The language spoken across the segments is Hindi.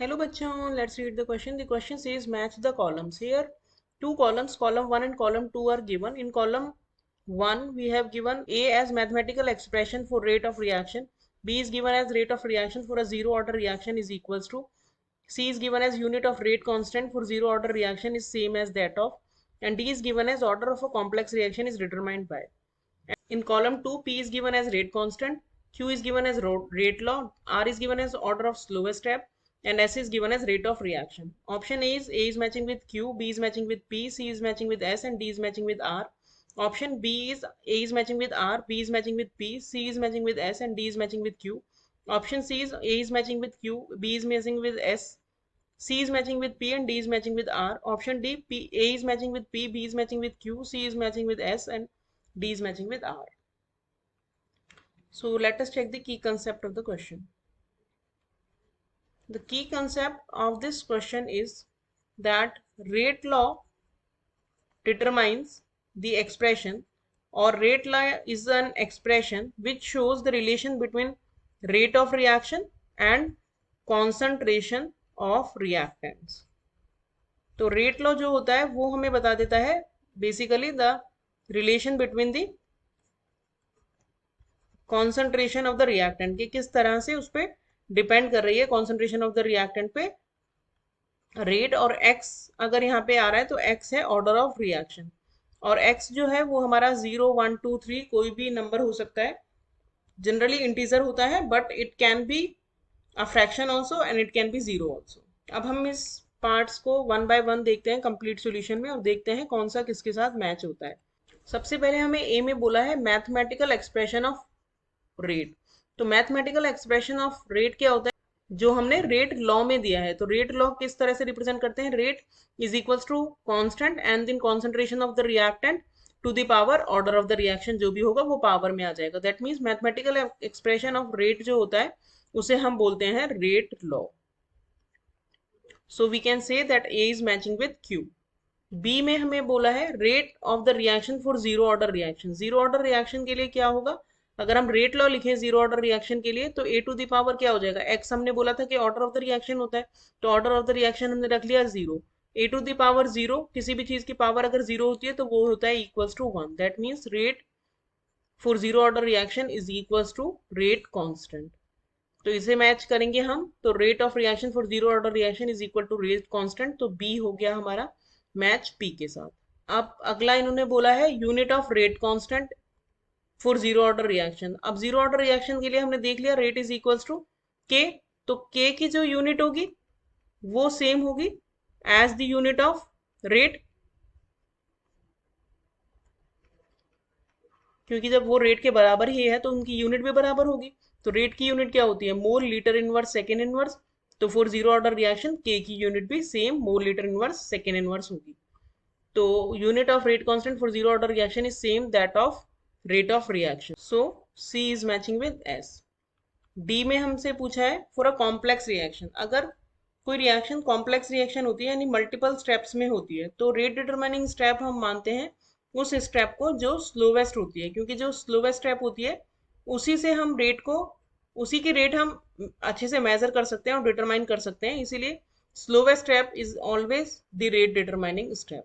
Hello bachon, let's read the question. The question says match the columns. Here two columns, column 1 and column 2 are given. In column 1 we have given A as mathematical expression for rate of reaction. B is given as rate of reaction for a zero order reaction is equals to. C is given as unit of rate constant for zero order reaction is same as that of. And D is given as order of a complex reaction is determined by. In column 2 P is given as rate constant, Q is given as rate law, R is given as order of slowest step, and S is given as rate of reaction. Option A is matching with Q, B is matching with P, C is matching with S, and D is matching with R. Option B is A is matching with R, B is matching with P, C is matching with S, and D is matching with Q. Option C is A is matching with Q, B is matching with S, C is matching with P, and D is matching with R. Option D, A is matching with P, B is matching with Q, C is matching with S, and D is matching with R. So let us check the key concept of the question. The key concept of this question is that rate law determines the expression, or rate law is an expression which shows the relation between rate of reaction and concentration of reactants. तो रेट लॉ जो होता है वो हमें बता देता है basically the relation between the concentration of the reactant कि किस तरह से उस पर डिपेंड कर रही है कॉन्सेंट्रेशन ऑफ द रिएक्टेंट पे रेट, और x अगर यहाँ पे आ रहा है तो x है ऑर्डर ऑफ रिएक्शन, और x जो है वो हमारा 0 1 2 3 कोई भी नंबर हो सकता है, जनरली इंटीजर होता है but it can be a fraction also and it can be zero also. अब हम इस पार्ट्स को वन बाय वन देखते हैं कंप्लीट सॉल्यूशन में और देखते हैं कौन सा किसके साथ मैच होता है. सबसे पहले हमें ए में बोला है मैथमेटिकल एक्सप्रेशन ऑफ रेट. तो मैथमेटिकल एक्सप्रेशन ऑफ रेट क्या होता है जो हमने रेट लॉ में दिया है. तो रेट लॉ किस तरह से रिप्रेजेंट करते हैं, rate is equals to constant and then concentration of the reactant to the power order of the reaction, जो भी होगा वो पावर में आ जाएगा. That means mathematical expression of rate जो होता है उसे हम बोलते हैं rate law. So we can say that A is matching with Q. B में हमें बोला है rate of the reaction for zero order reaction. Zero order reaction के लिए क्या होगा, अगर हम रेट लॉ लिखें जीरो ऑर्डर रिएक्शन के लिए तो ए टू द पावर क्या हो जाएगा, एक्स हमने बोला था कि ऑर्डर ऑफ द रिएक्शन होता है, तो ऑर्डर ऑफ द रिएक्शन हमने रख लिया zero. A to the power zero, किसी भी चीज की पावर अगर जीरो होती है तो वो होता है equals to one. That means rate for zero order reaction is equals to rate constant. तो इसे मैच करेंगे हम, तो rate of reaction for zero order reaction is equal to rate constant. तो बी हो गया हमारा मैच पी के साथ. अब अगला इन्होंने बोला है unit of rate constant for zero order reaction. अब जीरो ऑर्डर रिएक्शन के लिए हमने देख लिया रेट इज इक्वल्स टू के, तो के की जो यूनिट होगी वो सेम होगी as the unit of rate, क्योंकि जब वो रेट के बराबर ही है तो उनकी यूनिट भी बराबर होगी. तो रेट की यूनिट क्या होती है, mole litre inverse second inverse. तो फॉर जीरो ऑर्डर रिएक्शन के की यूनिट भी same mole litre inverse second inverse होगी. तो unit of rate constant for zero order reaction is same that of rate of reaction. So C is matching with S. D में हमसे पूछा है फॉर अ कॉम्प्लेक्स रिएक्शन. अगर कोई रिएक्शन कॉम्प्लेक्स रिएक्शन होती है यानी मल्टीपल स्टेप्स में होती है तो रेट डिटरमाइनिंग स्टेप हम मानते हैं उस स्टेप को जो स्लोवेस्ट होती है, क्योंकि जो स्लोवेस्ट स्टेप होती है उसी से हम रेट को, उसी की रेट हम अच्छे से मेजर कर सकते हैं और डिटरमाइन कर सकते हैं. इसीलिए slowest step is always the rate determining step.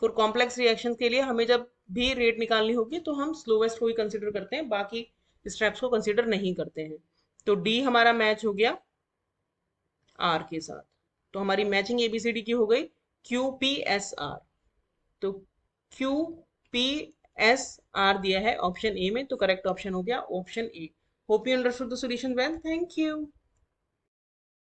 For complex reaction के लिए हमें जब भी रेट निकालनी होगी तो हम स्लोवेस्ट को ही कंसिडर करते हैं, बाकी स्टेप्स को कंसिडर नहीं करते हैं. तो डी हमारा मैच हो गया आर के साथ. तो हमारी मैचिंग एबीसीडी की हो गई क्यू पी एस आर. तो क्यू पी एस आर दिया है ऑप्शन ए में, तो करेक्ट ऑप्शन हो गया option A. Hope you understood the solution well. Thank you.